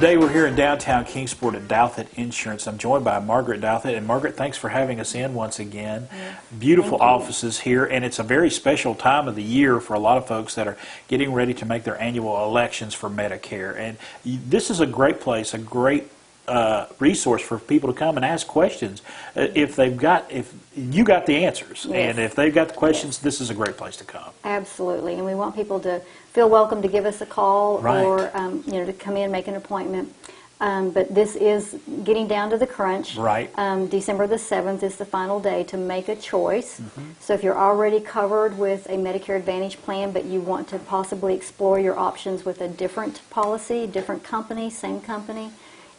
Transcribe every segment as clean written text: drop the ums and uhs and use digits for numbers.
Today we're here in downtown Kingsport at Douthat Insurance. I'm joined by Margaret Douthat. And Margaret, thanks for having us in once again. Beautiful offices here, and it's a very special time of the year for a lot of folks that are getting ready to make their annual elections for Medicare. And this is a great place, a great resource for people to come and ask questions if you got the answers. Yes. And if they've got the questions, this is a great place to come. Absolutely, and we want people to feel welcome to give us a call or to come in, make an appointment. But this is getting down to the crunch. Right. December the 7th is the final day to make a choice. So if you're already covered with a Medicare Advantage plan, but you want to possibly explore your options with a different policy, different company, same company.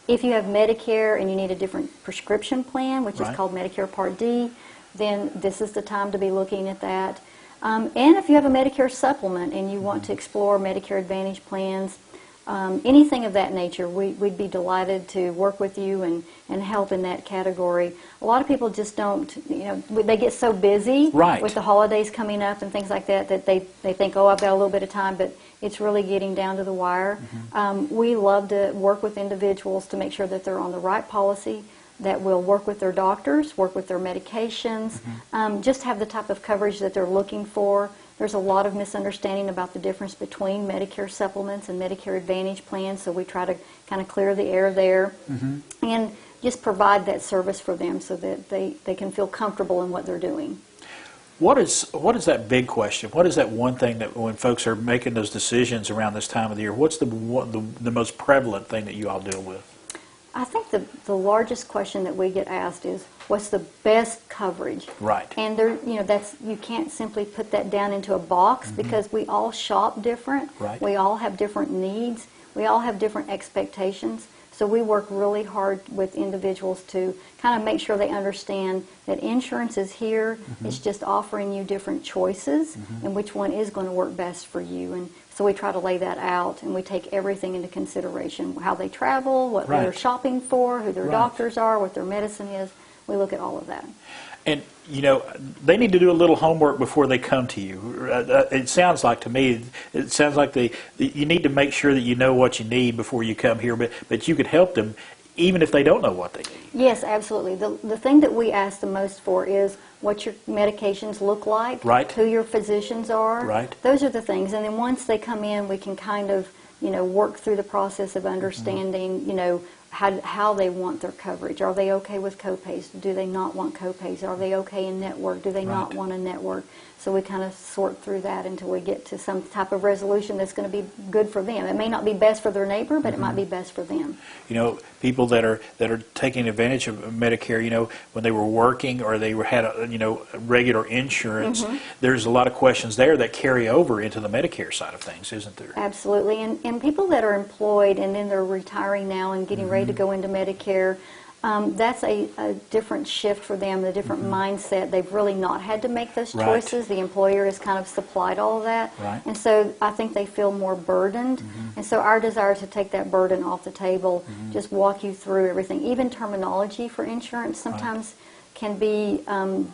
If you have Medicare and you need a different prescription plan, which is called Medicare Part D, then this is the time to be looking at that. And if you have a Medicare supplement and you want to explore Medicare Advantage plans, anything of that nature, we'd be delighted to work with you and help in that category. A lot of people just don't, they get so busy with the holidays coming up and things like that, that they think, oh, I've got a little bit of time, but it's really getting down to the wire. We love to work with individuals to make sure that they're on the right policy, that will work with their doctors, work with their medications, just have the type of coverage that they're looking for. There's a lot of misunderstanding about the difference between Medicare supplements and Medicare Advantage plans, so we try to kind of clear the air there and just provide that service for them so that they can feel comfortable in what they're doing. What is that big question? What is that one thing that when folks are making those decisions around this time of the year, what's the most prevalent thing that you all deal with? I think the largest question that we get asked is, what's the best coverage? Right. And there, you can't simply put that down into a box because we all shop different. Right. We all have different needs. We all have different expectations. So we work really hard with individuals to kind of make sure they understand that insurance is here. It's just offering you different choices and which one is going to work best for you. And so we try to lay that out, and we take everything into consideration, how they travel, what they're shopping for, who their doctors are, what their medicine is. We look at all of that. And, they need to do a little homework before they come to you. It sounds like to me, it sounds like you need to make sure that you know what you need before you come here, but you could help them even if they don't know what they need. Yes, absolutely. The thing that we ask the most for is what your medications look like, who your physicians are. Those are the things. And then once they come in, we can kind of, work through the process of understanding, how they want their coverage. Are they okay with copays? Do they not want copays? Are they okay in network? Do they not want a network? So we kind of sort through that until we get to some type of resolution that's going to be good for them. It may not be best for their neighbor, but it might be best for them. People that are taking advantage of Medicare, when they were working or they had regular insurance, there's a lot of questions there that carry over into the Medicare side of things, isn't there? Absolutely. And people that are employed and then they're retiring now and getting ready to go into Medicare, that's a different shift for them, a different mindset. They've really not had to make those choices. The employer has kind of supplied all of that. And so I think they feel more burdened. And so our desire is to take that burden off the table, just walk you through everything. Even terminology for insurance sometimes can be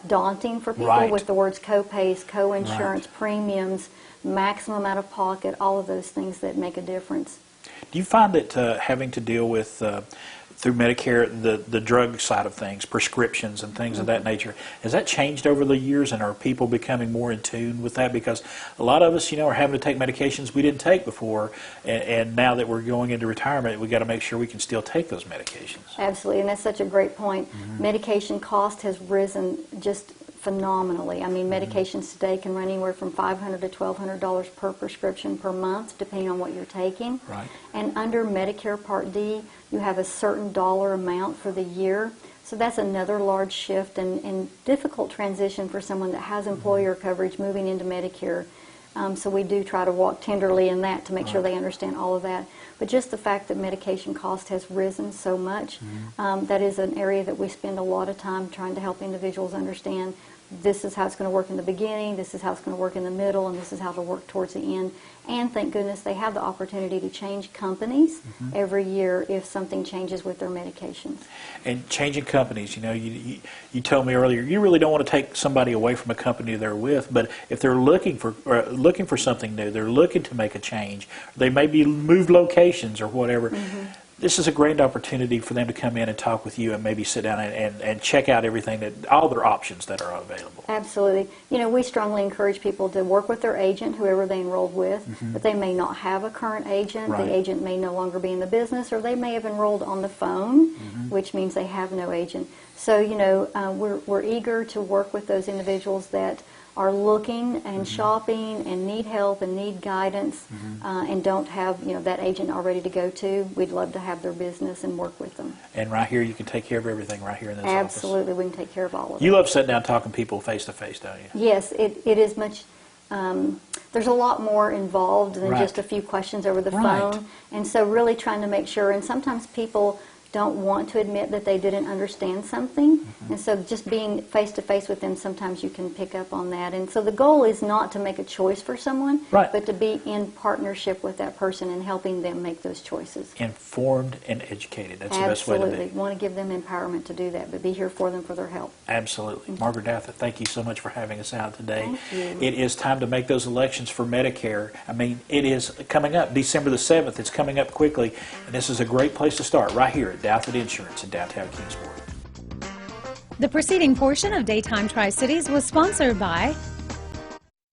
daunting for people with the words copays, co-insurance, premiums, maximum out of pocket, all of those things that make a difference. Do you find that having to deal with through Medicare, the drug side of things, prescriptions and things of that nature, has that changed over the years, and are people becoming more in tune with that? Because a lot of us, are having to take medications we didn't take before, and now that we're going into retirement, we got to make sure we can still take those medications. Absolutely, and that's such a great point. Medication cost has risen just phenomenally. I mean, medications today can run anywhere from $500 to $1,200 per prescription per month, depending on what you're taking. And under Medicare Part D, you have a certain dollar amount for the year. So that's another large shift and difficult transition for someone that has employer coverage moving into Medicare. So we do try to walk tenderly in that to make sure they understand all of that. But just the fact that medication cost has risen so much, that is an area that we spend a lot of time trying to help individuals understand. This is how it's going to work in the beginning, this is how it's going to work in the middle, and this is how it'll work towards the end. And thank goodness they have the opportunity to change companies every year if something changes with their medications. And changing companies, you told me earlier, you really don't want to take somebody away from a company they're with, but if they're looking for something new, they're looking to make a change, they maybe move locations or whatever, this is a great opportunity for them to come in and talk with you and maybe sit down and check out everything, all their options that are available. Absolutely. You know, we strongly encourage people to work with their agent, whoever they enrolled with, but they may not have a current agent. Right. The agent may no longer be in the business, or they may have enrolled on the phone, which means they have no agent. So, you know, we're eager to work with those individuals that are looking and shopping and need help and need guidance and don't have, you know, that agent already to go to. We'd love to have their business and work with them. And right here, you can take care of everything right here in this office. Absolutely, we can take care of all of it. You love sitting down talking to people face to face, don't you? Yes, it is much. There's a lot more involved than just a few questions over the phone. And so really trying to make sure, and sometimes people don't want to admit that they didn't understand something. And so just being face-to-face with them, sometimes you can pick up on that. And so the goal is not to make a choice for someone, but to be in partnership with that person and helping them make those choices. Informed and educated. That's the best way to be. Absolutely. Want to give them empowerment to do that, but be here for them for their help. Absolutely. Margaret Douthat, thank you so much for having us out today. Thank you. It is time to make those elections for Medicare. I mean, it is coming up. December the 7th. It's coming up quickly. And this is a great place to start right here at Douthat Insurance in downtown Kingsport. The preceding portion of Daytime Tri-Cities was sponsored by